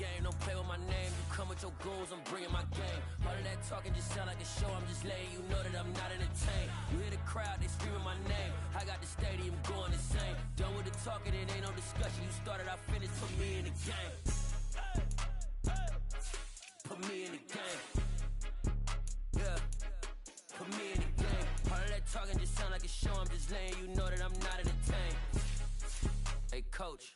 game, don't play with my name. You come with your goons, I'm bringing my game. All of that talking just sound like a show, I'm just letting you know that I'm not entertained. You hear the crowd, they screaming my name. I got the stadium going insane. Done with the talking, it ain't no discussion. You started, I finished, put me in the game. Put me in the game. Yeah, put me in the game. All of that talking just sound like a show, I'm just letting you know that I'm not entertained. Hey coach,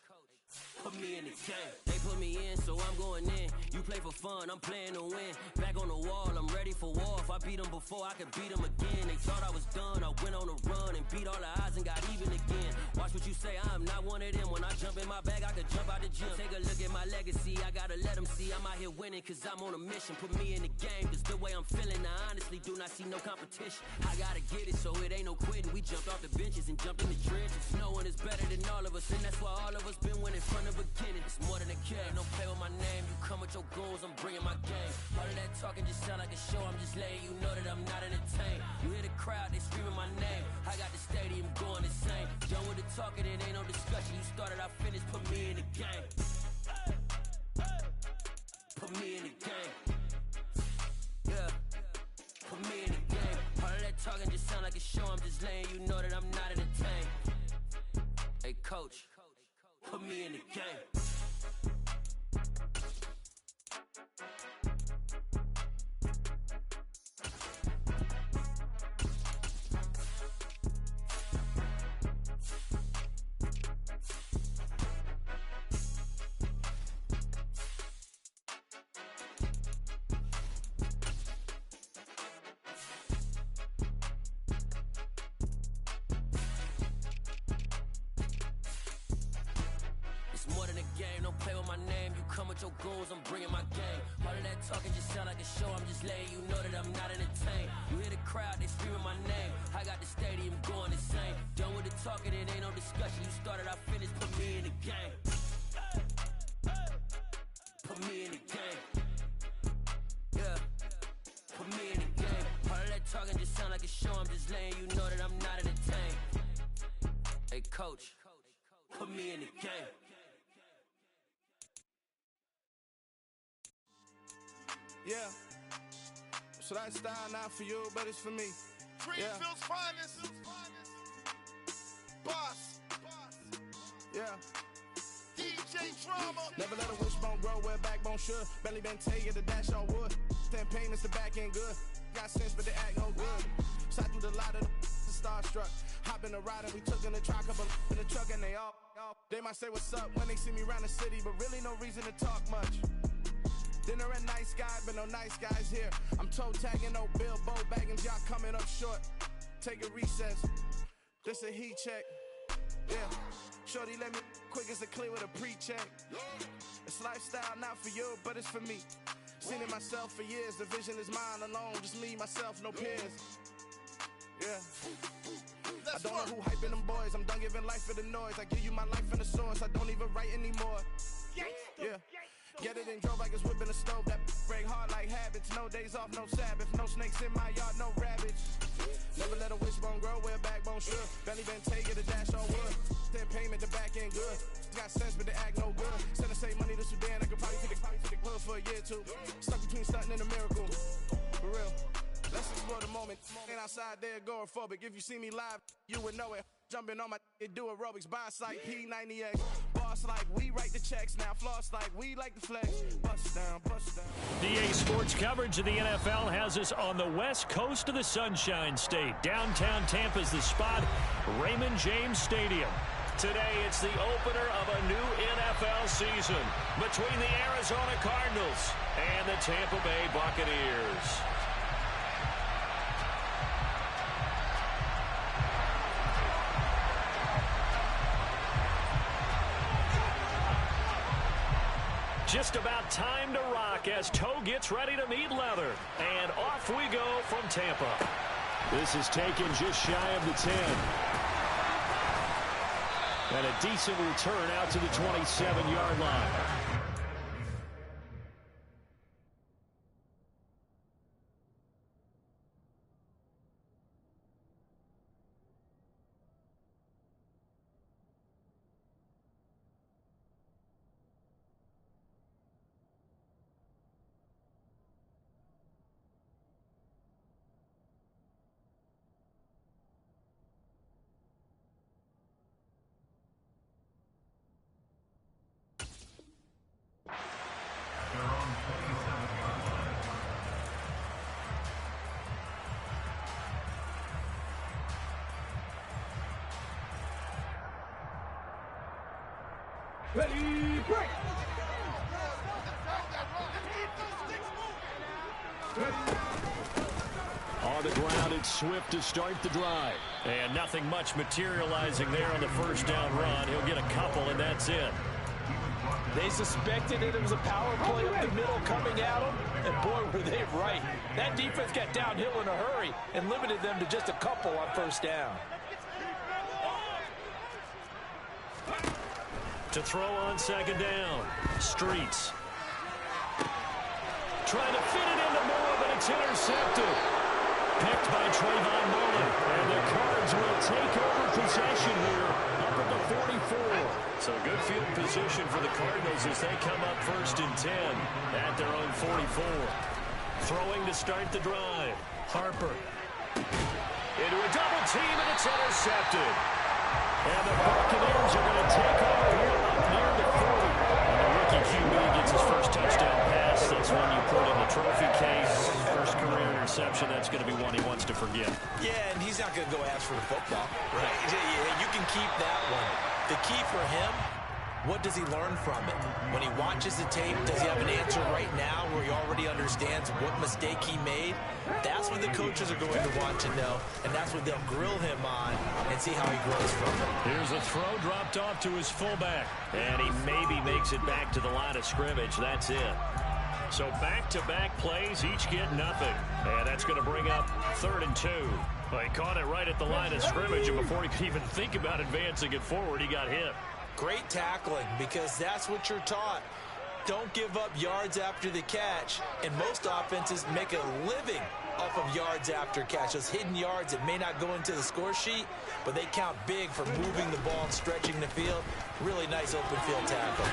put me in the game. They put me in, so I'm going in. You play for fun, I'm playing to win. Back on the wall, I'm ready for war. If I beat them before, I could beat them again. They thought I was done, I went on a run and beat all the odds and got even again. Watch what you say, I'm not one of them. When I jump in my bag, I could jump out the gym. Take a look at my legacy, I gotta let them see I'm out here winning, cause I'm on a mission. Put me in the game, cause the way I'm feeling, I honestly do not see no competition. I gotta get it, so it ain't no quitting. We jumped off the benches and jumped in the trenches. No one is better than all of us, and that's why all of us been winning from the beginning. It's more than a game, don't play with my name. You come with your goons, I'm bringing my game. All of that talking just sound like a show, I'm just letting you know that I'm not entertained. You hear the crowd, they screaming my name. I got the stadium going insane. Done with the talking, it ain't no discussion. You started, I finished, put me in the game. Put me in the game. Yeah, put me in the game. All of that talking just sound like a show, I'm just letting you know that I'm not entertained. Hey coach, put me in the game. Your goals, I'm bringing my game. All of that talking just sound like a show, I'm just letting you know that I'm not entertained. You hear the crowd, they screaming my name. I got the stadium going insane. Done with the talking, it ain't no discussion. You started, I finished, put me in the game. Put me in the game. Yeah, put me in the game. All of that talking just sound like a show, I'm just letting you know that I'm not entertained. Hey coach, put me in the game. Yeah, so that style not for you, but it's for me. Greenfield's finest. Boss. Yeah. DJ Drama. Never let a wishbone grow where backbone should. Belly been taking the dash on wood. Stand pain is the back end good. Got sense, but they act no good. Shot through the lot of the starstruck. Hop in the ride and we took in the truck, couple in the truck and they all. They might say what's up when they see me around the city, but really no reason to talk much. Dinner at Nice Guy, but no nice guys here. I'm toe tagging, no Bilbo bagging, y'all coming up short. Take a recess. This a heat check. Yeah. Shorty let me quick as a clear with a pre-check. It's lifestyle not for you, but it's for me. Seen it myself for years. The vision is mine alone. Just me, myself, no peers. Yeah. I don't know who hyping them boys. I'm done giving life for the noise. I give you my life in the source. I don't even write anymore. Yeah. Get it and drove like it's whipping a stove. That break hard like habits. No days off, no Sabbath. No snakes in my yard, no rabbits. Never let a wishbone grow where backbone should. Belly been taking the dash on wood. Then payment, the back end good. Got sense, but they act no good. Send the same money to Sudan. I could probably take the hood for a year or two. Stuck between stunting and a miracle. For real. Let's explore the moment. Ain't outside there agoraphobic. If you see me live, you would know it. Jumping on my do aerobics, boss like P90X. Boss like we write the checks now. Floss like we like the flex. Bust down, bust down. DA Sports coverage of the NFL has us on the west coast of the Sunshine State. Downtown Tampa's the spot, Raymond James Stadium. Today, it's the opener of a new NFL season between the Arizona Cardinals and the Tampa Bay Buccaneers. Just about time to rock as Toe gets ready to meet leather. And off we go from Tampa. This is taken just shy of the 10. And a decent return out to the 27-yard line. Ready, break. On the ground, it's Swift to start the drive. And nothing much materializing there on the first down run. He'll get a couple, and that's it. They suspected that it was a power play up the middle coming at them, and boy, were they right. That defense got downhill in a hurry and limited them to just a couple on first down. To throw on second down, Streets. Trying to fit it into Moore, but it's intercepted. Picked by Trayvon Mullen, and the Cards will take over possession here up at the 44. So good field position for the Cardinals as they come up first and 10 at their own 44. Throwing to start the drive, Harper. Into a double team, and it's intercepted. And the Buccaneers are going to take over here up near the 40. And the rookie QB gets his first touchdown pass. That's one you put in the trophy case. First career interception, that's going to be one he wants to forget. Yeah, and he's not going to go ask for the football. Right. You can keep that one. The key for him, what does he learn from it? When he watches the tape, does he have an answer right now where he already understands what mistake he made? That's what the coaches are going to want to know, and that's what they'll grill him on and see how he grows from it. Here's a throw dropped off to his fullback, and he maybe makes it back to the line of scrimmage. That's it. So back-to-back plays, each get nothing. And that's going to bring up 3rd and 2. Well, he caught it right at the line of scrimmage, and before he could even think about advancing it forward, he got hit. Great tackling, because that's what you're taught. Don't give up yards after the catch, and most offenses make a living off of yards after catch. Those hidden yards that may not go into the score sheet, but they count big for moving the ball and stretching the field. Really nice open field tackle.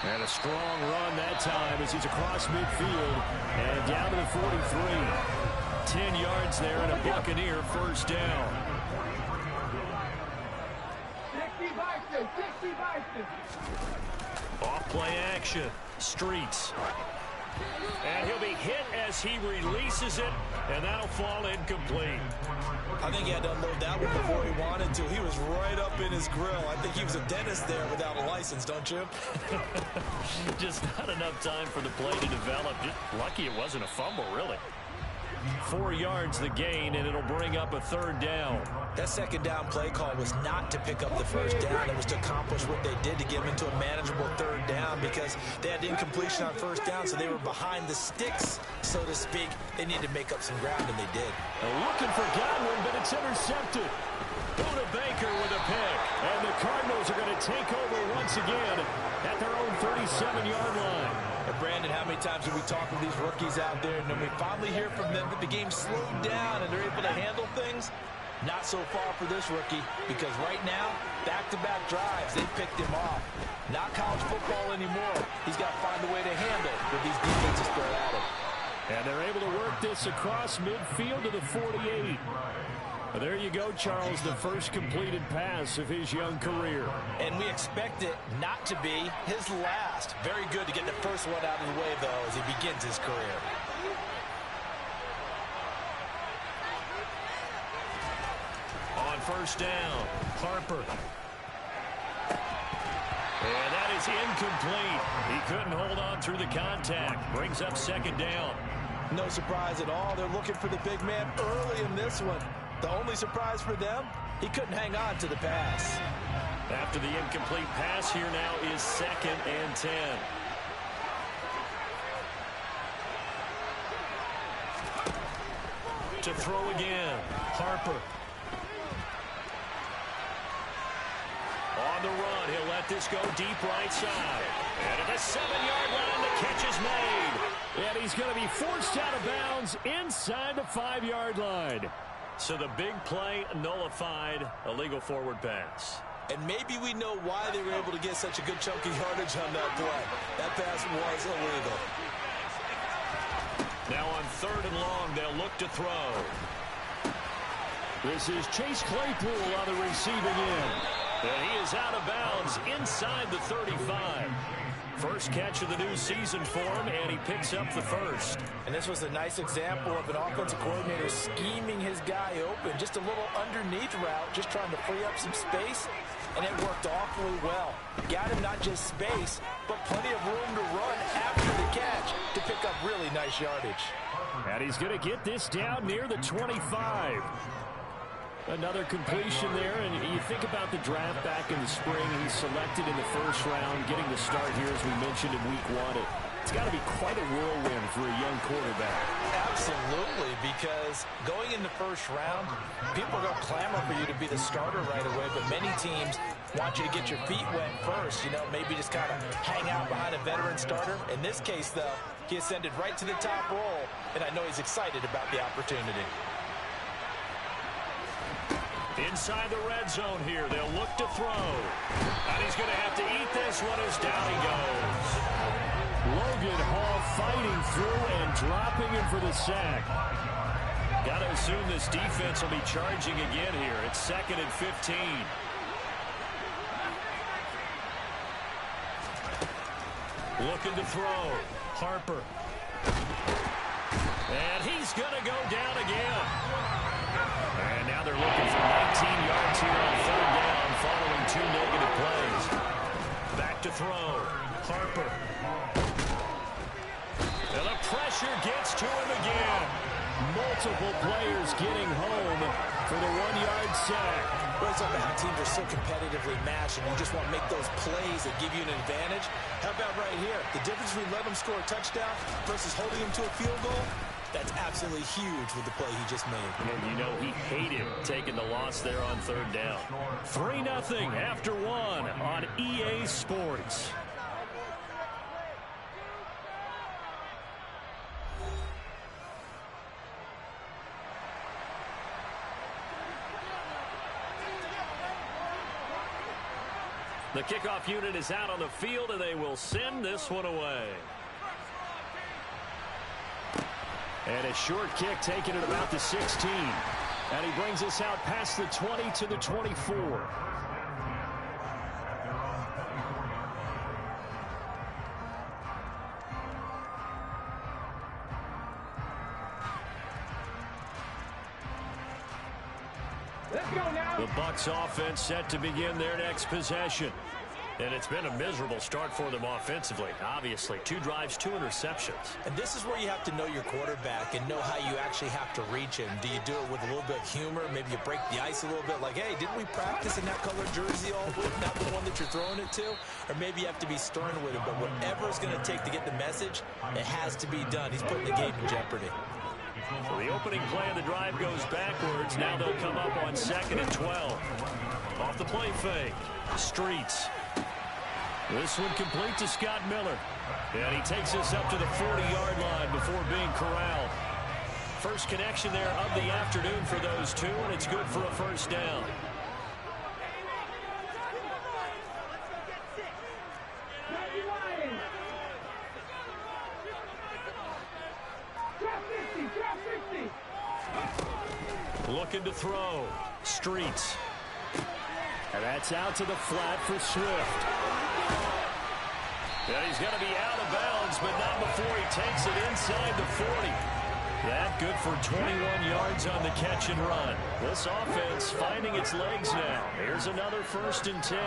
And a strong run that time as he's across midfield and down to the 43. 10 yards there and a Buccaneer first down. 60 Bison. Off play action. Streets. And he'll be hit as he releases it, and that'll fall incomplete. I think he had to unload that one before he wanted to. He was right up in his grill. I think he was a dentist there without a license, don't you? Just not enough time for the play to develop. Just lucky it wasn't a fumble, really. 4 yards the gain, and it'll bring up a 3rd down. That second down play call was not to pick up the first down. It was to accomplish what they did to get them into a manageable 3rd down because they had incompletion on first down, so they were behind the sticks, so to speak. They needed to make up some ground, and they did. Looking for Godwin, but it's intercepted. Buda Baker with a pick, and the Cardinals are going to take over once again at their own 37-yard line. And Brandon, how many times do we talk to these rookies out there, and then we finally hear from them that the game slowed down and they're able to handle things? Not so far for this rookie, because right now, back-to-back drives, they picked him off. Not college football anymore. He's got to find a way to handle what these defenses throw at him. And they're able to work this across midfield to the 48. There you go, Charles, the first completed pass of his young career. And we expect it not to be his last. Very good to get the first one out of the way, though, as he begins his career. On first down, Harper. And that is incomplete. He couldn't hold on through the contact. Brings up 2nd down. No surprise at all. They're looking for the big man early in this one. The only surprise for them, he couldn't hang on to the pass. After the incomplete pass, here now is 2nd and 10. To throw again, Harper. On the run, he'll let this go deep right side. And at the 7-yard line, the catch is made. And he's going to be forced out of bounds inside the 5-yard line. So the big play nullified, a legal forward pass. And maybe we know why they were able to get such a good chunk of yardage on that play. That pass was illegal. Now on 3rd and long, they'll look to throw. This is Chase Claypool on the receiving end. And he is out of bounds inside the 35. First catch of the new season for him, and he picks up the first. And this was a nice example of an offensive coordinator scheming his guy open. Just a little underneath route, just trying to free up some space, and it worked awfully well. got him not just space, but plenty of room to run after the catch to pick up really nice yardage. And he's going to get this down near the 25. Another completion there, and you think about the draft back in the spring. He's selected in the first round, getting the start here, as we mentioned, in week 1. It's got to be quite a whirlwind for a young quarterback. Absolutely, because going in the first round, people are going to clamor for you to be the starter right away, but many teams want you to get your feet wet first, maybe just kind of hang out behind a veteran starter. In this case, though, he ascended right to the top role, and I know he's excited about the opportunity. Inside the red zone here, they'll look to throw. And he's going to have to eat this one as down he goes. Logan Hall fighting through and dropping him for the sack. Got to assume this defense will be charging again here. It's 2nd and 15. Looking to throw. Harper. And he's going to go down again. And now they're looking for 19 yards here on 3rd down following 2 negative plays. Back to throw. Harper. And the pressure gets to him again. Multiple players getting home for the 1-yard sack. Well, so bad teams are so competitively matched, and you just want to make those plays that give you an advantage. How about right here? The difference between letting them score a touchdown versus holding them to a field goal, that's absolutely huge with the play he just made. And he hated taking the loss there on 3rd down. 3-0 after 1 on EA Sports. The kickoff unit is out on the field, and they will send this one away. And a short kick taken at about the 16. And he brings us out past the 20 to the 24. The Bucs offense set to begin their next possession. And it's been a miserable start for them offensively. Obviously, 2 drives, 2 interceptions. And this is where you have to know your quarterback and know how you actually have to reach him. Do you do it with a little bit of humor? Maybe you break the ice a little bit, like, hey, didn't we practice in that colored jersey all week, not the one that you're throwing it to? Or maybe you have to be stern with him. But whatever it's going to take to get the message, it has to be done. He's putting the game in jeopardy. So the opening play of the drive goes backwards. Now they'll come up on 2nd and 12. Off the play fake. Streets. This one complete to Scott Miller. And he takes us up to the 40-yard line before being corralled. First connection there of the afternoon for those two, and it's good for a 1st down. Looking to throw. Streets. And that's out to the flat for Swift. And he's going to be out of bounds, but not before he takes it inside the 40. That good for 21 yards on the catch and run. This offense finding its legs now. Here's another 1st and 10.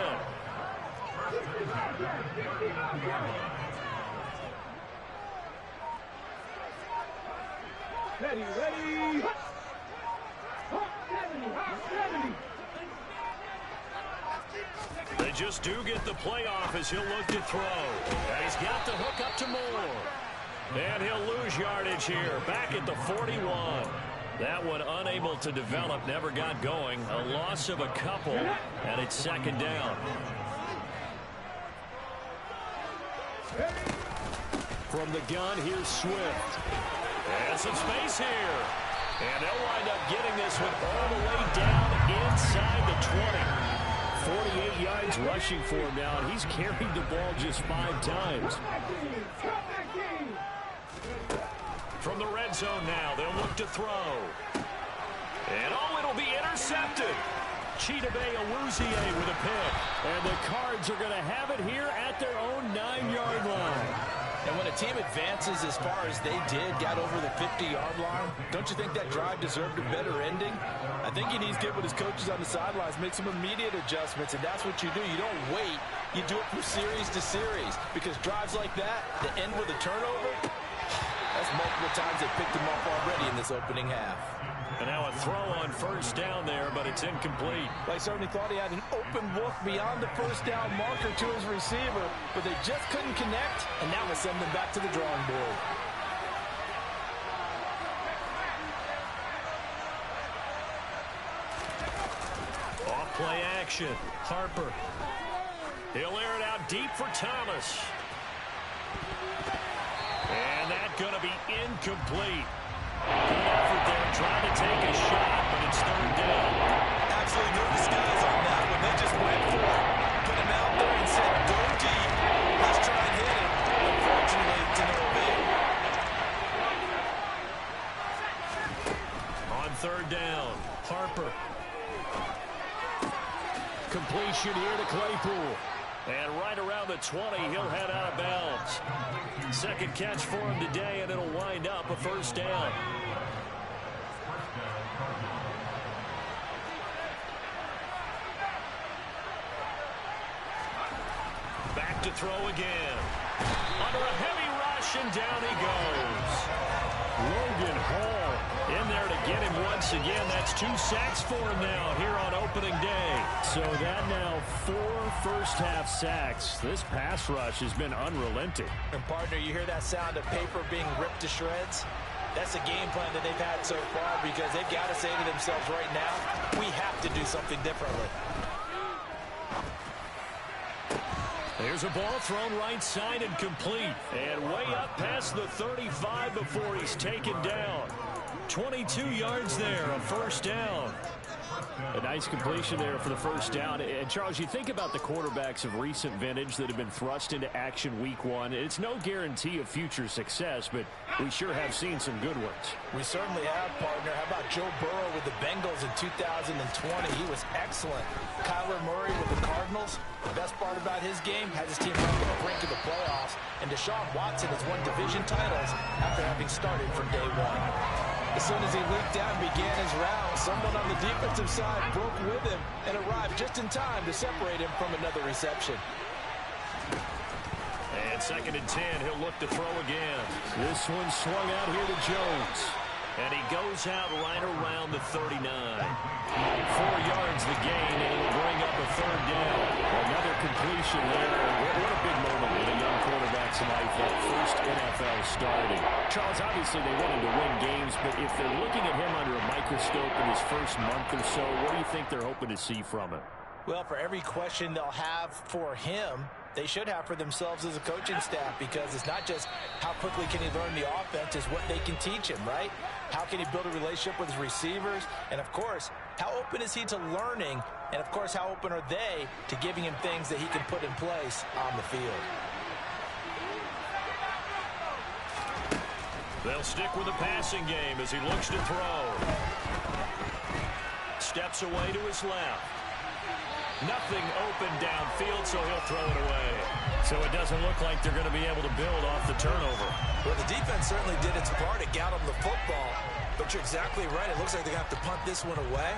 Ready. They just do get the playoff as he'll look to throw. And he's got the hook up to Moore. And he'll lose yardage here. Back at the 41. That one unable to develop, never got going. A loss of a couple, and it's 2nd down. From the gun, here's Swift. And some space here. And they'll wind up getting this one all the way down inside the 20. 48 yards rushing for him now, and he's carried the ball just 5 times. From the red zone now, they'll look to throw. And it'll be intercepted. Chidobe Awuzie with a pick. And the Cards are going to have it here at their own 9-yard line. And when a team advances as far as they did, got over the 50-yard line, don't you think that drive deserved a better ending? I think he needs to get with his coaches on the sidelines, make some immediate adjustments, and that's what you do. You don't wait You do it from series to series, because drives like that, that end with a turnover, that's multiple times they picked him up already in this opening half. And now a throw on first down there, but it's incomplete. They certainly thought he had an open look beyond the first down marker to his receiver, but they just couldn't connect, and now we'll send them back to the drawing board. Off-play action. Harper. He'll air it out deep for Thomas. And that's going to be incomplete. Good effort there, trying to take a shot, but it's third down. Absolutely no disguise on that one. They just went for it. Put him out there and said, go deep. Let's try and hit it. Unfortunately, to no avail. On third down, Harper. Completion here to Claypool. And right around the 20, he'll head out of bounds. Second catch for him today, and it'll wind up a first down. Back to throw again. Under a heavy rush, and down he goes. Logan Hall in there to get him once again. That's 2 sacks for him now here on opening day. So that now 4 first-half sacks. This pass rush has been unrelenting. And, partner, you hear that sound of paper being ripped to shreds? That's the game plan that they've had so far, because they've got to say to themselves right now, we have to do something differently. There's a ball thrown right side and complete. And way up past the 35 before he's taken down. 22 yards there, a first down. A nice completion there for the first down. And, Charles, you think about the quarterbacks of recent vintage that have been thrust into action week 1. It's no guarantee of future success, but we sure have seen some good ones. We certainly have, partner. How about Joe Burrow with the Bengals in 2020? He was excellent. Kyler Murray with the Cardinals. The best part about his game, has his team right on the brink of the playoffs. And Deshaun Watson has won division titles after having started from day 1. As soon as he leaked out and began his round, someone on the defensive side broke with him and arrived just in time to separate him from another reception. And 2nd and 10, he'll look to throw again. This one swung out here to Jones. And he goes out right around the 39. 4 yards the gain, and it'll bring up a third down. Another completion there. What a big moment in a young quarterback's life, that first NFL starting. Charles, obviously they want him to win games, but if they're looking at him under a microscope in his first month or so, what do you think they're hoping to see from him? Well, for every question they'll have for him, they should have for themselves as a coaching staff, because it's not just how quickly can he learn the offense, it's what they can teach him, right? How can he build a relationship with his receivers? And, of course, how open is he to learning? And, of course, how open are they to giving him things that he can put in place on the field? They'll stick with the passing game as he looks to throw. Steps away to his left. Nothing open downfield, so he'll throw it away. So it doesn't look like they're going to be able to build off the turnover. Well, the defense certainly did its part to got them the football. But you're exactly right. It looks like they're going to have to punt this one away.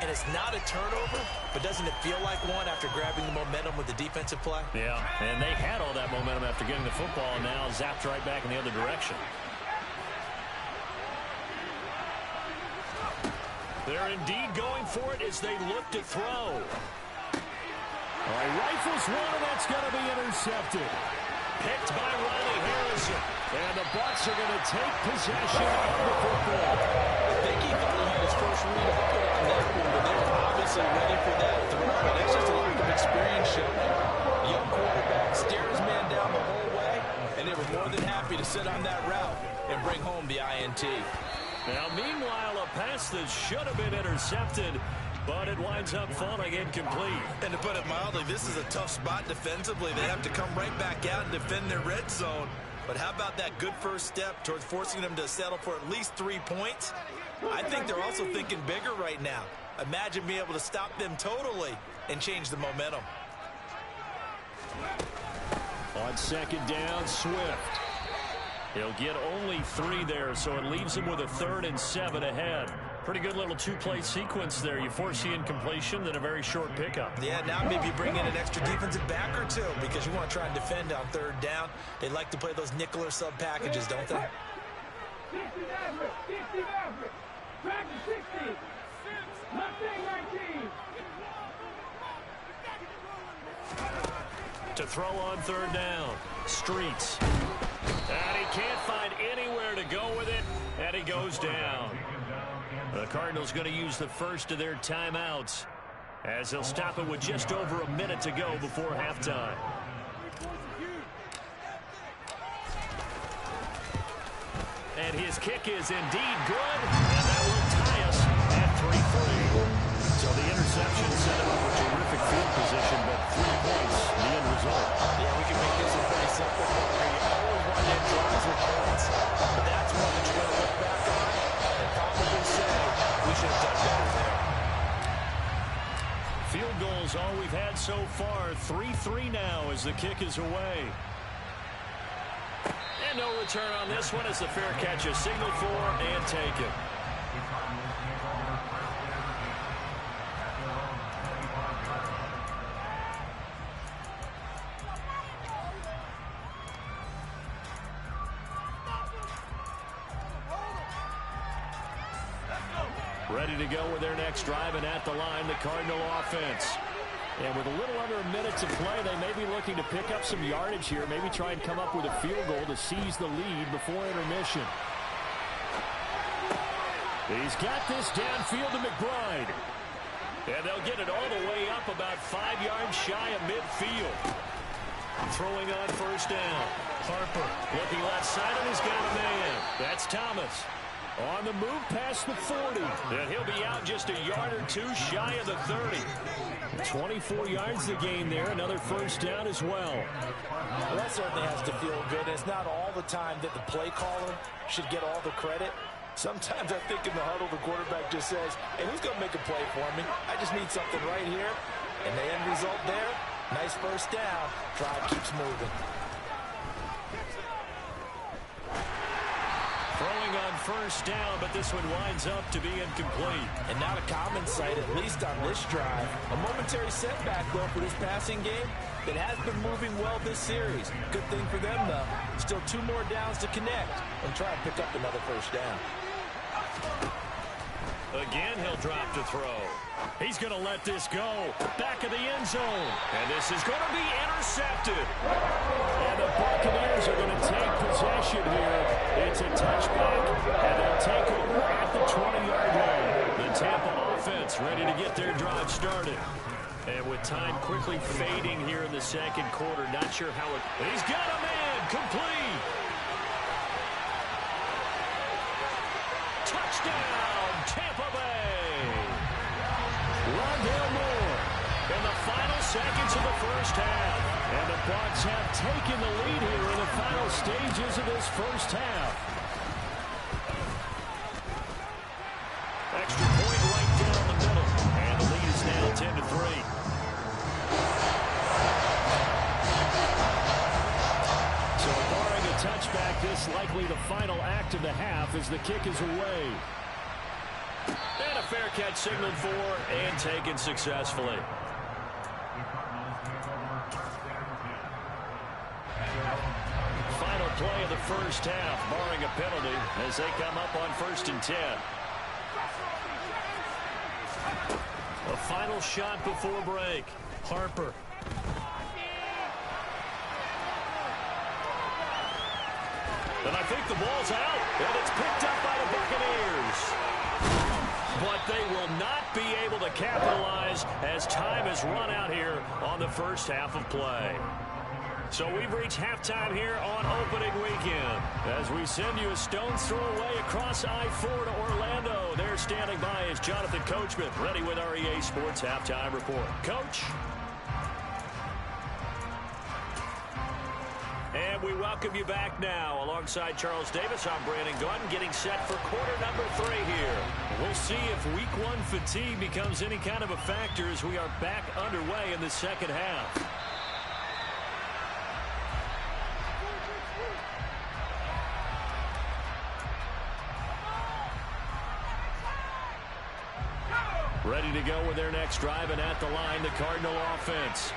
And it's not a turnover, but doesn't it feel like one after grabbing the momentum with the defensive play? Yeah, and they had all that momentum after getting the football, and now zapped right back in the other direction. They're indeed going for it as they look to throw. All right, rifles one, and that's going to be intercepted. Picked by Riley Harrison. And the Bucs are going to take possession of the football. I think he thought he had his first read open on that one, but they were obviously ready for that throw. And that's just a little bit of experience showing. Young quarterback stared his man down the whole way, and they were more than happy to sit on that route and bring home the INT. Now, meanwhile, a pass that should have been intercepted, but it winds up falling incomplete. And to put it mildly, this is a tough spot defensively. They have to come right back out and defend their red zone. But how about that good first step towards forcing them to settle for at least 3 points? I think they're also thinking bigger right now. Imagine being able to stop them totally and change the momentum. On second down, Swift. He'll get only 3 there, so it leaves him with a 3rd and 7 ahead. Pretty good little two-play sequence there. You force the incompletion, then a very short pickup. Yeah, now maybe bring in an extra defensive back or two because you want to try and defend on third down. They like to play those nickel or sub packages, don't they? To throw on third down, Streets. And he can't find anywhere to go with it, and he goes down. The Cardinals going to use the first of their timeouts as they'll stop it with just over a minute to go before halftime. And his kick is indeed good, and that will tie us at 3-3. So the interception set up a terrific field position, but 3 points, the end result. Yeah, we can make this a pretty simple one here. You always want to end drives with points, but that's one that you're going to look back on and probably say we should have done better there. Field goals all we've had so far. 3-3 now as the kick is away. And no return on this one as the fair catch is signaled for and taken. Ready to go with their next drive, and at the line, the Cardinal offense. And with a little under a minute to play, they may be looking to pick up some yardage here, maybe try and come up with a field goal to seize the lead before intermission. He's got this downfield to McBride. And they'll get it all the way up about 5 yards shy of midfield. Throwing on first down. Harper looking left side, and he's got a man. That's Thomas. On the move past the 40. And he'll be out just a yard or two shy of the 30. 24 yards the gain there. Another first down as well. Well, that certainly has to feel good. It's not all the time that the play caller should get all the credit. Sometimes I think in the huddle, the quarterback just says, hey, who's going to make a play for me? I just need something right here. And the end result there, nice first down. Drive keeps moving. Throwing on first down, but this one winds up to be incomplete. And not a common sight, at least on this drive. A momentary setback, though, for this passing game that has been moving well this series. Good thing for them, though. Still 2 more downs to connect and try and pick up another first down. Again, he'll drop to throw. He's going to let this go. Back of the end zone. And this is going to be intercepted. And the Buccaneers are going to take possession here. It's a touchback, and they'll take over at the 20-yard line. The Tampa offense ready to get their drive started. And with time quickly fading here in the second quarter, not sure how it... He's got a man, complete. Touchdown, Tampa Bay. Rondale Moore in the final seconds of the first half. And the Bucs have taken the lead here in the final stages of this first half. Extra point right down the middle. And the lead is now 10-3. So barring a touchback, this likely the final act of the half as the kick is away. And a fair catch signaled for and taken successfully. Final play of the first half, barring a penalty, as they come up on 1st and 10. A final shot before break. Harper. And I think the ball's out, and it's picked up by the Buccaneers. But they will not be able to capitalize as time has run out here on the first half of play. So we've reached halftime here on opening weekend. As we send you a stone's throw away across I-4 to Orlando. There standing by is Jonathan Coachman, ready with our EA Sports Halftime Report. Coach. And we welcome you back now. Alongside Charles Davis, I'm Brandon Gaudin, getting set for quarter number 3 here. We'll see if week 1 fatigue becomes any kind of a factor as we are back underway in the second half. Ready to go with their next drive, and at the line, the Cardinal offense.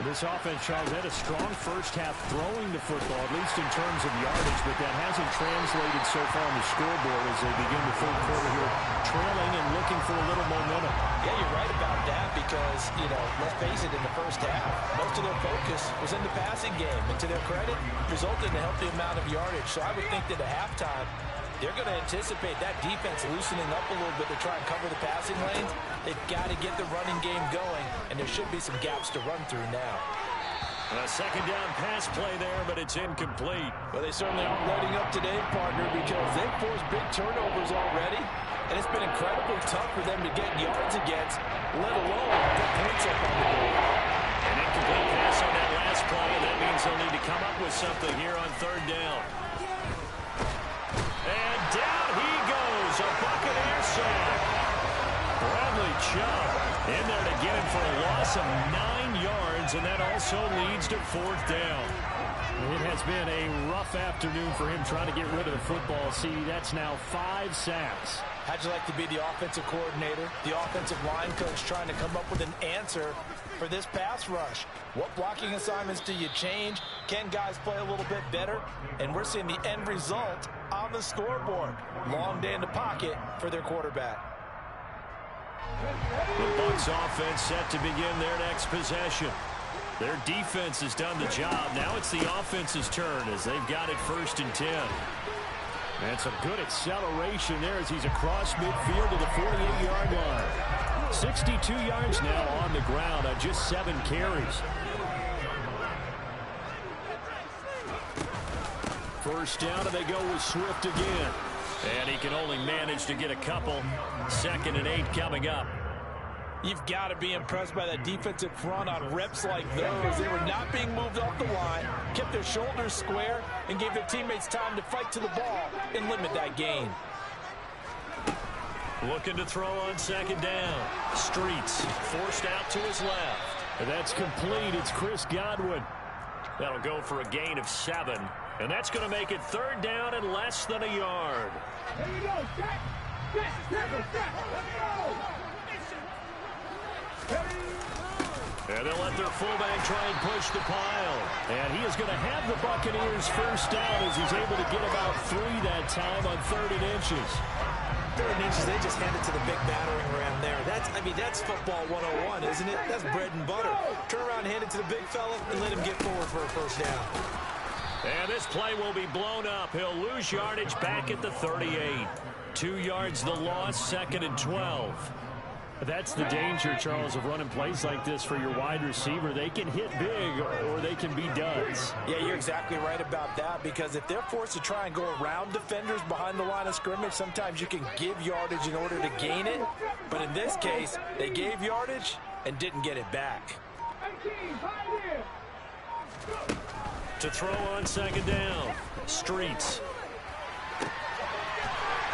This offense, Charles, had a strong first half throwing the football, at least in terms of yardage, but that hasn't translated so far on the scoreboard as they begin the third quarter here, trailing and looking for a little momentum. Yeah, you're right about that because, let's face it, in the first half, most of their focus was in the passing game. And to their credit, resulted in a healthy amount of yardage. So I would think that at halftime, they're going to anticipate that defense loosening up a little bit to try and cover the passing lanes. They've got to get the running game going, and there should be some gaps to run through now. A second down pass play there, but it's incomplete. Well, they certainly aren't letting up today, partner, because they've forced big turnovers already, and it's been incredibly tough for them to get yards against, let alone put points up on the board. An incomplete pass on that last play, and that means they'll need to come up with something here on third down. And down he goes, a Buccaneer sack. Bradley Chubb in there to get him for a loss of 9 yards, and that also leads to fourth down. It has been a rough afternoon for him trying to get rid of the football. See, that's now 5 sacks. How'd you like to be the offensive coordinator, the offensive line coach trying to come up with an answer for this pass rush? What blocking assignments do you change? Can guys play a little bit better? And we're seeing the end result on the scoreboard. Long day in the pocket for their quarterback. The Bucs offense set to begin their next possession. Their defense has done the job. Now it's the offense's turn as they've got it 1st and 10. And some good acceleration there as he's across midfield to the 48-yard line. 62 yards now on the ground on just 7 carries. First down, and they go with Swift again. And he can only manage to get a couple. 2nd and 8 coming up. You've got to be impressed by that defensive front on reps like those. They were not being moved off the line, kept their shoulders square, and gave their teammates time to fight to the ball and limit that gain. Looking to throw on 2nd down. Streets forced out to his left. And that's complete. It's Chris Godwin. That'll go for a gain of 7. And that's going to make it 3rd down and less than a yard. There you go, Jack. Let's go. And they'll let their fullback try and push the pile. And he is going to have the Buccaneers first down as he's able to get about 3 that time on 3rd and inches. 3rd and inches, they just hand it to the big battering ram there. That's football 101, isn't it? That's bread and butter. Turn around, hand it to the big fella, and let him get forward for a first down. And this play will be blown up. He'll lose yardage back at the 38. 2 yards the loss, 2nd and 12. That's the danger, Charles, of running plays like this for your wide receiver. They can hit big or they can be duds. Yeah, you're exactly right about that, because if they're forced to try and go around defenders behind the line of scrimmage, sometimes you can give yardage in order to gain it. But in this case, they gave yardage and didn't get it back. To throw on 2nd down. Streets.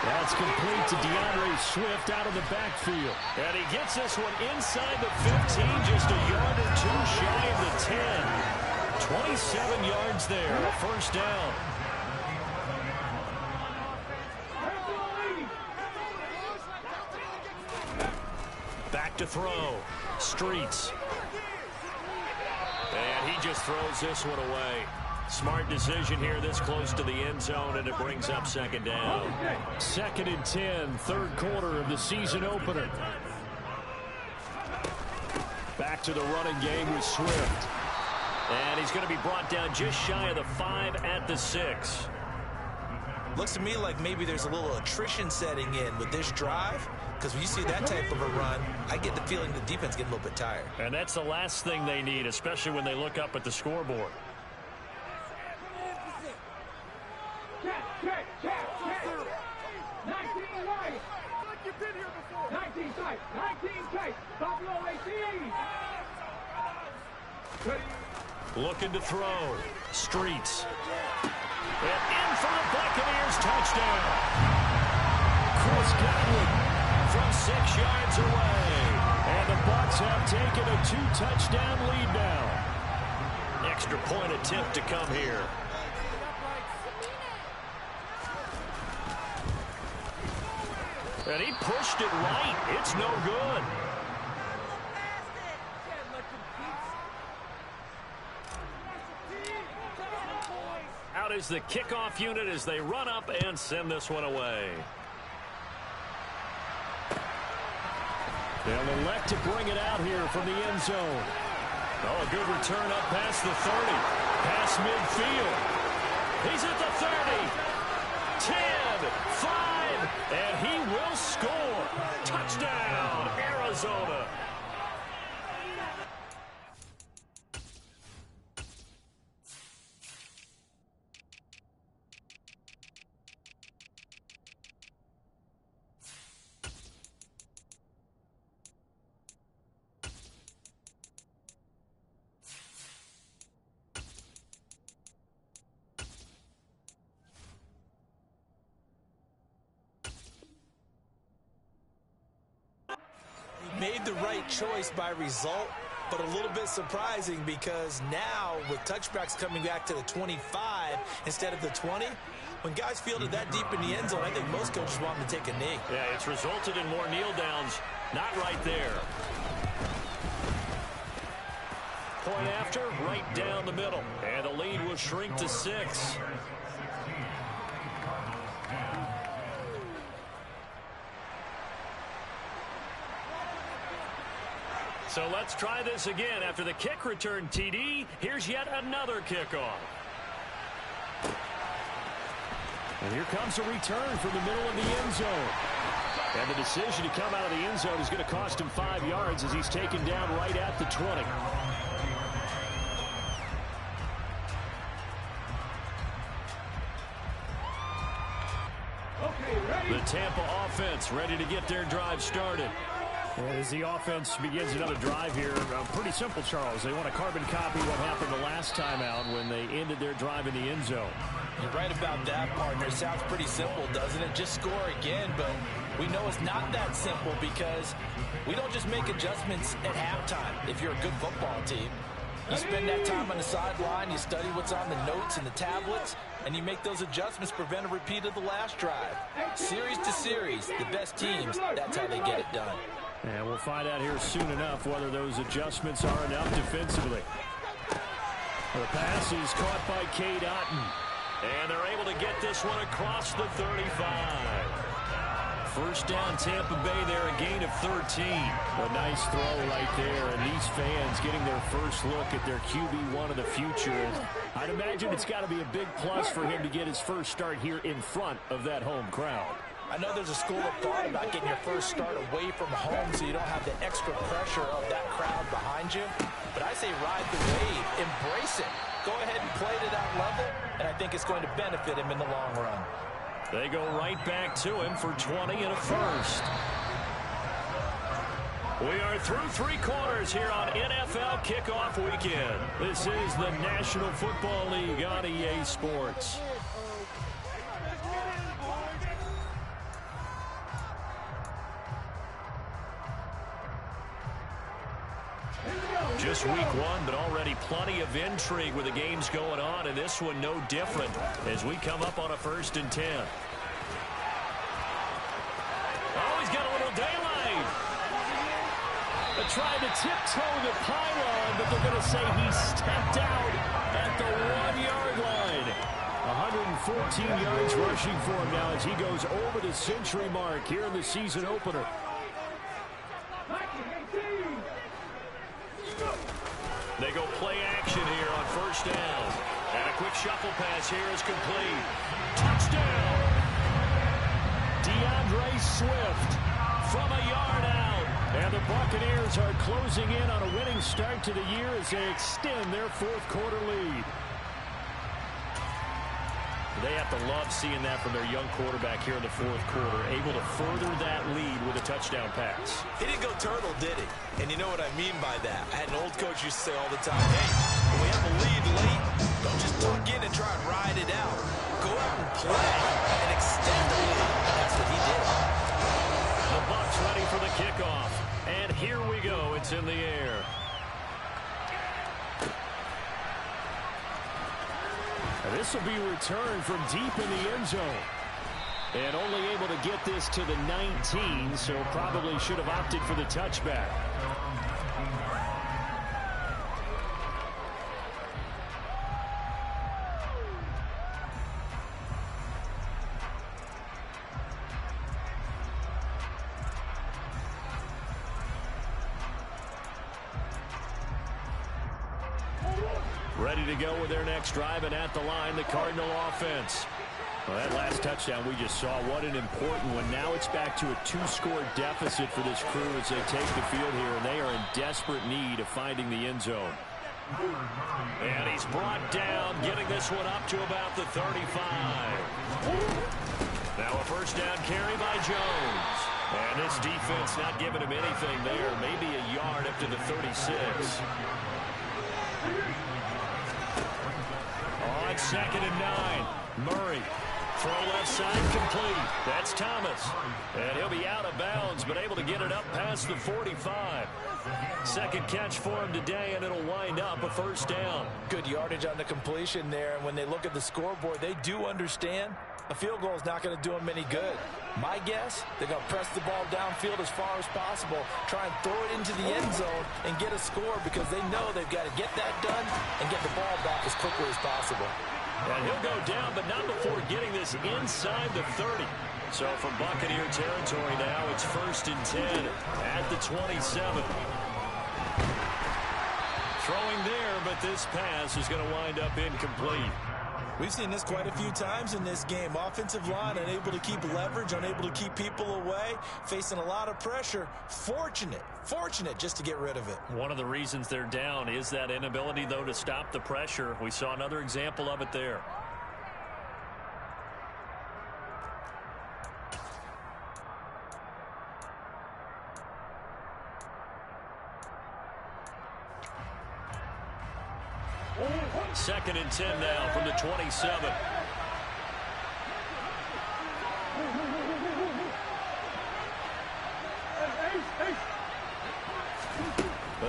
That's complete to DeAndre Swift out of the backfield. And he gets this one inside the 15, just a yard or 2 shy of the 10. 27 yards there, a first down. Back to throw. Streets. And he just throws this one away. Smart decision here this close to the end zone, and it brings up 2nd down. 2nd and 10, 3rd quarter of the season opener. Back to the running game with Swift. And he's going to be brought down just shy of the 5 at the 6. Looks to me like maybe there's a little attrition setting in with this drive, because when you see that type of a run, I get the feeling the defense getting a little bit tired. And that's the last thing they need, especially when they look up at the scoreboard. Check. 19 right. Like you've been here before. 19 tight. 19 tight. Buffalo 18. Looking to throw. Streets. And in for the Buccaneers touchdown. Chris Godwin from 6 yards away. And the Bucs have taken a 2-touchdown lead now. Extra point attempt to come here. And he pushed it right. It's no good. Out is the kickoff unit as they run up and send this one away. They'll elect to bring it out here from the end zone. Oh, a good return up past the 30. Past midfield. He's at the 30. 10, 5, and he will score. Touchdown, Arizona. Made the right choice by result, but a little bit surprising because now with touchbacks coming back to the 25 instead of the 20, when guys fielded that deep in the end zone, I think most coaches want them to take a knee. Yeah, it's resulted in more kneel downs. Not right there. Point after, right down the middle. And the lead will shrink to 6. So let's try this again. After the kick return TD, here's yet another kickoff. And here comes a return from the middle of the end zone. And the decision to come out of the end zone is going to cost him 5 yards as he's taken down right at the 20. The Tampa offense ready to get their drive started. As the offense begins another drive here, pretty simple, Charles. They want to carbon copy what happened the last time out when they ended their drive in the end zone. You're right about that, partner. It sounds pretty simple, doesn't it? Just score again, but we know it's not that simple because we don't just make adjustments at halftime if you're a good football team. You spend that time on the sideline, you study what's on the notes and the tablets, and you make those adjustments, prevent a repeat of the last drive. Series to series, the best teams, that's how they get it done. And we'll find out here soon enough whether those adjustments are enough defensively. The pass is caught by Cade Otton. And they're able to get this one across the 35. First down, Tampa Bay there, a gain of 13. A nice throw right there, and these fans getting their first look at their QB1 of the future. I'd imagine it's got to be a big plus for him to get his first start here in front of that home crowd. I know there's a school of thought about getting your first start away from home so you don't have the extra pressure of that crowd behind you. But I say ride the wave, embrace it. Go ahead and play to that level, and I think it's going to benefit him in the long run. They go right back to him for 20 and a first. We are through 3 quarters here on NFL Kickoff Weekend. This is the National Football League on EA Sports. Just week 1, but already plenty of intrigue with the games going on, and this one no different as we come up on a 1st and 10. Oh, he's got a little daylight. They tried to tiptoe the pylon, but they're going to say he stepped out at the 1-yard line. 114 yards rushing for him now as he goes over the century mark here in the season opener. They go play action here on 1st down. And a quick shuffle pass here is complete. Touchdown! DeAndre Swift from a yard out. And the Buccaneers are closing in on a winning start to the year as they extend their 4th quarter lead. They have to love seeing that from their young quarterback here in the 4th quarter, able to further that lead with a touchdown pass. He didn't go turtle, did he? And you know what I mean by that. I had an old coach used to say all the time, hey, when we have a lead late, don't just tuck in and try and ride it out. Go out and play and extend the lead. That's what he did. The Bucs ready for the kickoff. And here we go. It's in the air. This will be returned from deep in the end zone. And only able to get this to the 19, so probably should have opted for the touchback. Ready to go with their next drive, and at the line, the Cardinal offense. Well, that last touchdown we just saw, what an important one. Now it's back to a 2-score deficit for this crew as they take the field here, and they are in desperate need of finding the end zone. And he's brought down, getting this one up to about the 35. Now a first down carry by Jones. And this defense not giving him anything there, maybe a yard up to the 36. On 2nd and 9, Murray. Throw left side complete. That's Thomas. And he'll be out of bounds, but able to get it up past the 45. Second catch for him today, and it'll wind up a first down. Good yardage on the completion there, and when they look at the scoreboard, they do understand a field goal is not going to do them any good. My guess, they're going to press the ball downfield as far as possible, try and throw it into the end zone and get a score because they know they've got to get that done and get the ball back as quickly as possible. And he'll go down, but not before getting this inside the 30. So from Buccaneer territory now, it's 1st and 10 at the 27. Throwing there, but this pass is going to wind up incomplete. We've seen this quite a few times in this game. Offensive line unable to keep leverage, unable to keep people away, facing a lot of pressure. Fortunate just to get rid of it. One of the reasons they're down is that inability, though, to stop the pressure. We saw another example of it there. Second and 10 now from the 27.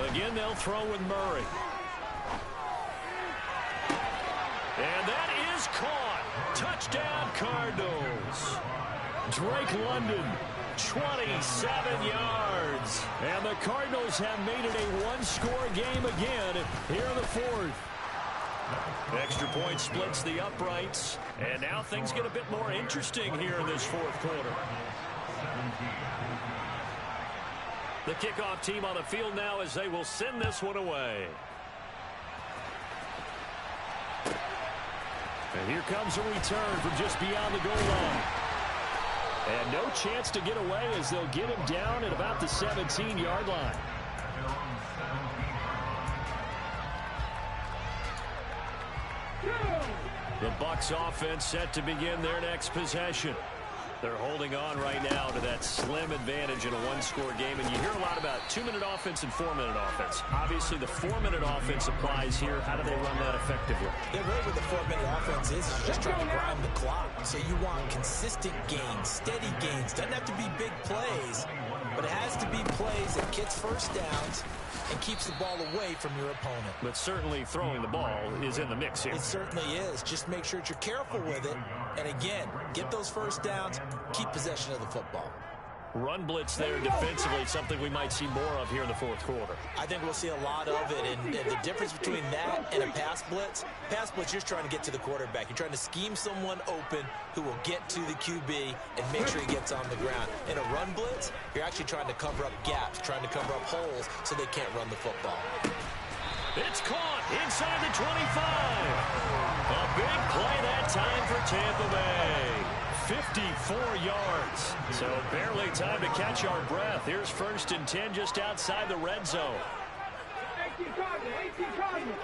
Again, they'll throw with Murray. And that is caught. Touchdown, Cardinals. Drake London, 27 yards. And the Cardinals have made it a one-score game again here in the fourth. Extra point splits the uprights. And now things get a bit more interesting here in this fourth quarter. The kickoff team on the field now as they will send this one away. And here comes a return from just beyond the goal line. And no chance to get away as they'll get him down at about the 17-yard line. The Bucs offense set to begin their next possession. They're holding on right now to that slim advantage in a one-score game. And you hear a lot about 2-minute offense and 4-minute offense. Obviously, the 4-minute offense applies here. How do they run that effectively? Yeah, really what the 4-minute offense is just trying to grind the clock. So you want consistent gains, steady gains. Doesn't have to be big plays, but it has to be plays that gets first downs and keeps the ball away from your opponent. But certainly throwing the ball is in the mix here. It certainly is. Just make sure that you're careful with it. And again, get those first downs, keep possession of the football. Run blitz there defensively, something we might see more of here in the fourth quarter. I think we'll see a lot of it, and the difference between that and a pass blitz, you're just trying to get to the quarterback. You're trying to scheme someone open who will get to the QB and make sure he gets on the ground. In a run blitz, you're actually trying to cover up gaps, trying to cover up holes so they can't run the football. It's caught inside the 25. A big play that time for Tampa Bay. 54 yards. So barely time to catch our breath. Here's 1st and 10 just outside the red zone. 18 Cardinals.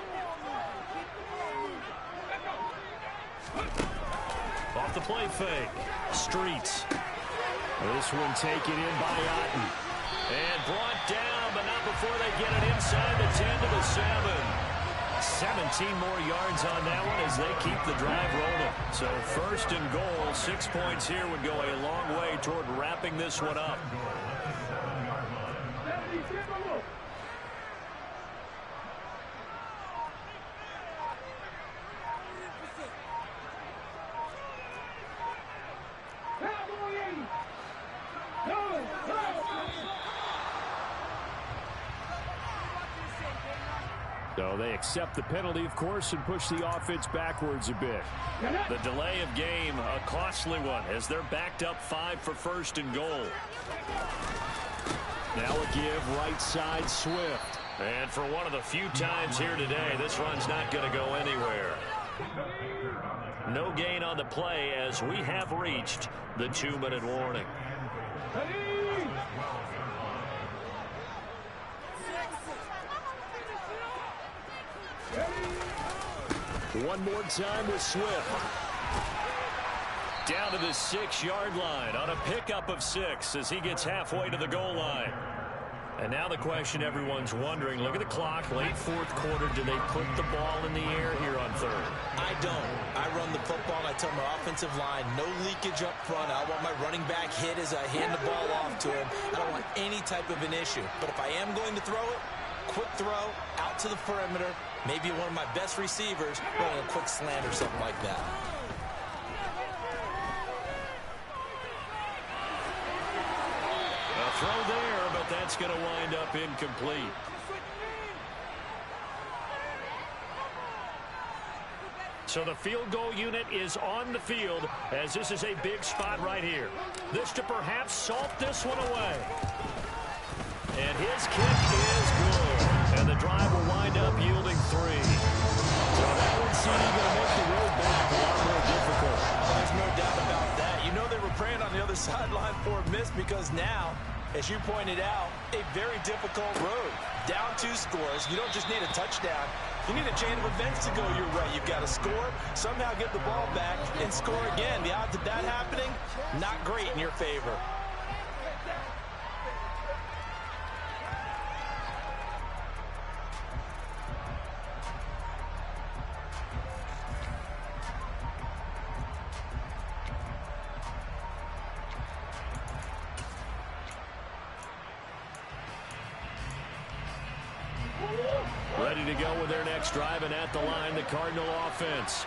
Off the play fake. Streets. This one taken in by Otten. And brought down, but not before they get it inside the 10 to the 7. 17 more yards on that one as they keep the drive rolling. So 1st and goal, 6 points here would go a long way toward wrapping this one up. they accept the penalty, of course, and push the offense backwards a bit. The delay of game, a costly one, as they're backed up 5 for first and goal. Now a give right side Swift. And for one of the few times here today, this run's not going to go anywhere. No gain on the play as we have reached the 2-minute warning. One more time with Swift. Down to the 6-yard line on a pickup of 6 as he gets halfway to the goal line. And now the question everyone's wondering, look at the clock, late fourth quarter, do they put the ball in the air here on third? I don't. I run the football, and I tell my offensive line, no leakage up front. I want my running back hit as I hand the ball off to him. I don't want any type of an issue. But if I am going to throw it, quick throw, out to the perimeter, maybe one of my best receivers running a quick slant or something like that. A throw there, but that's going to wind up incomplete. So the field goal unit is on the field as this is a big spot right here. This to perhaps salt this one away. And his kick is good. And the drive will wind up yielding 3. So that one seemed to make the road back a lot more difficult. There's no doubt about that. You know they were praying on the other sideline for a miss because now, as you pointed out, a very difficult road. Down 2 scores. You don't just need a touchdown. You need a chain of events to go your way. You've got to score, somehow get the ball back, and score again. The odds of that happening, not great in your favor. Ready to go with their next drive, and at the line, the Cardinal offense.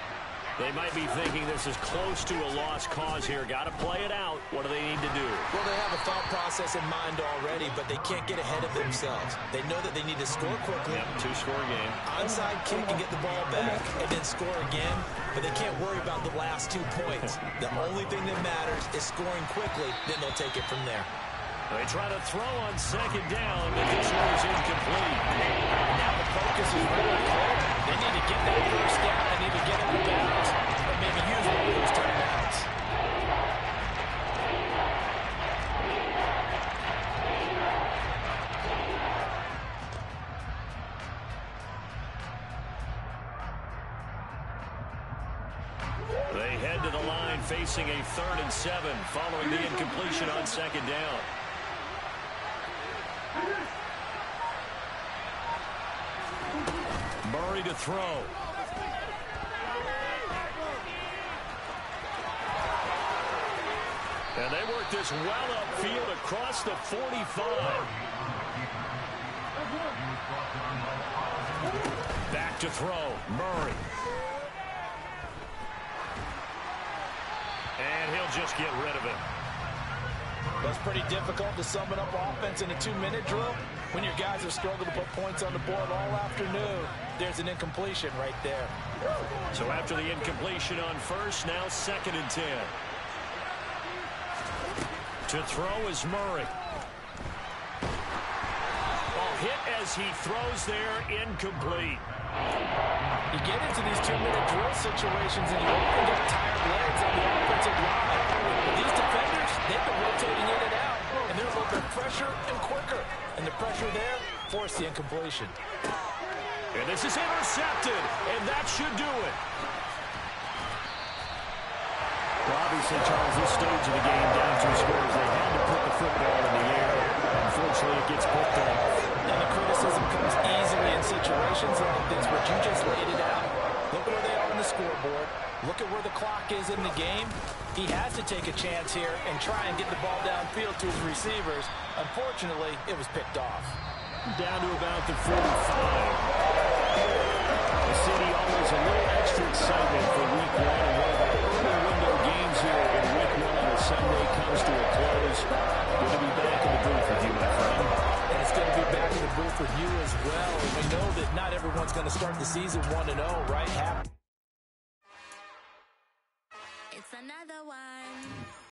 They might be thinking this is close to a lost cause here. Got to play it out. What do they need to do? Well, they have a thought process in mind already, but they can't get ahead of themselves. They know that they need to score quickly. Yep, 2-score game. Onside kick and get the ball back, and then score again. But they can't worry about the last 2 points. The only thing that matters is scoring quickly. Then they'll take it from there. They try to throw on second down, but this one is incomplete. Now the focus is really clear. They need to get that first down. They need to get out of bounds, or maybe use one of those timeouts. They head to the line facing a 3rd and 7 following the incompletion on second down. Murray to throw. And they work this well upfield across the 45. Back to throw. Murray. And he'll just get rid of it. That's pretty difficult to sum it up offense in a 2-minute drill. When your guys have struggled to put points on the board all afternoon, there's an incompletion right there. So after the incompletion on first, now 2nd and 10. To throw is Murray. Ball hit as he throws there, incomplete. You get into these 2-minute drill situations and you often get tired legs on the offensive line. These defenders, they've been rotating in and out, and they're a little bit fresher and quicker. And the pressure there forced the incompletion. And this is intercepted, and that should do it. Well, obviously, Charles, this stage of the game, down 2 scores, they had to put the football in the air. Unfortunately, it gets picked off. And the criticism comes easily in situations like this, but you just laid it out. Look where they are on the scoreboard. Look at where the clock is in the game. He has to take a chance here and try and get the ball downfield to his receivers. Unfortunately, it was picked off. Down to about the 45. The city always a little extra excitement for week 1. And one of our early window games here in week 1 on a Sunday comes to a close. Good to be back in the booth with you, my friend. And it's good to be back in the booth with you as well. And we know that not everyone's going to start the season 1-0, right? It's another one.